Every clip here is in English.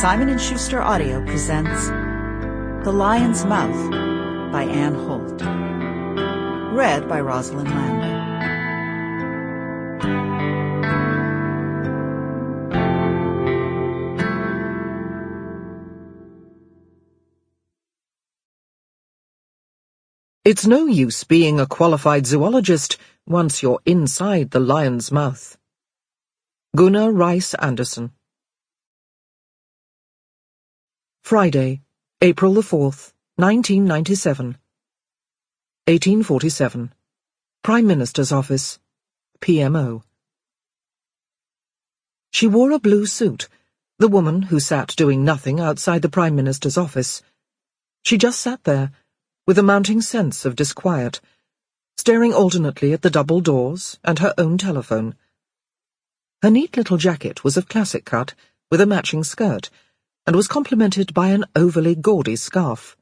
Simon & Schuster Audio presents The Lion's Mouth by Anne Holt. Read by Rosalyn Landor. It's no use being a qualified zoologist once you're inside the lion's mouth. Gunnar Rice Anderson. Friday, April the 4th, 1997. 1847. Prime Minister's Office. PMO. She wore a blue suit, the woman who sat doing nothing outside the Prime Minister's office. She just sat there, with a mounting sense of disquiet, staring alternately at the double doors and her own telephone. Her neat little jacket was of classic cut, with a matching skirt, and was complemented by an overly gaudy scarf.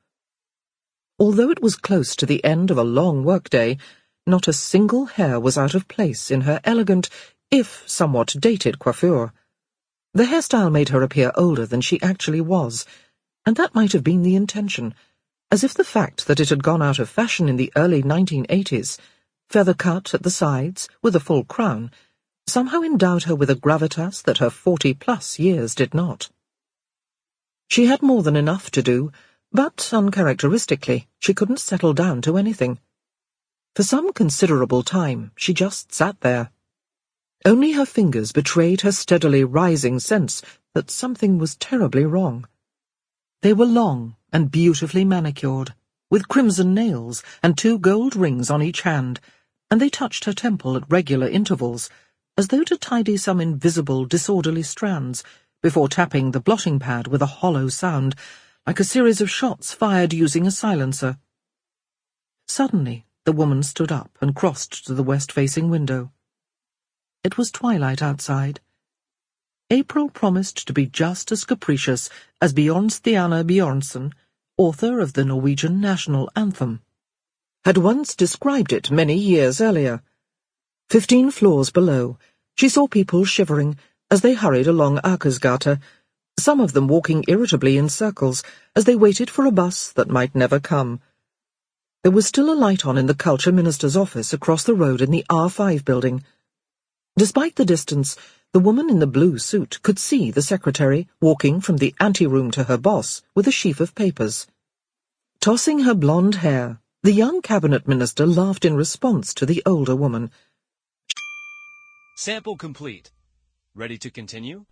Although it was close to the end of a long workday, not a single hair was out of place in her elegant, if somewhat dated coiffure. The hairstyle made her appear older than she actually was, and that might have been the intention, as if the fact that it had gone out of fashion in the early 1980s, feather cut at the sides, with a full crown, somehow endowed her with a gravitas that her 40-plus years did not. She had more than enough to do, but, uncharacteristically, she couldn't settle down to anything. For some considerable time, she just sat there. Only her fingers betrayed her steadily rising sense that something was terribly wrong. They were long and beautifully manicured, with crimson nails and 2 gold rings on each hand, and they touched her temple at regular intervals, as though to tidy some invisible, disorderly strands, before tapping the blotting pad with a hollow sound, like a series of shots fired using a silencer. Suddenly, the woman stood up and crossed to the west-facing window. It was twilight outside. April promised to be just as capricious as Bjørnstjerne Bjørnson, author of the Norwegian national anthem, had once described it many years earlier. 15 floors below, she saw people shivering as they hurried along Akersgata, some of them walking irritably in circles as they waited for a bus that might never come. There was still a light on in the Culture Minister's office across the road in the R5 building. Despite the distance, the woman in the blue suit could see the secretary walking from the anteroom to her boss with a sheaf of papers. Tossing her blonde hair, the young cabinet minister laughed in response to the older woman. Sample complete. Ready to continue?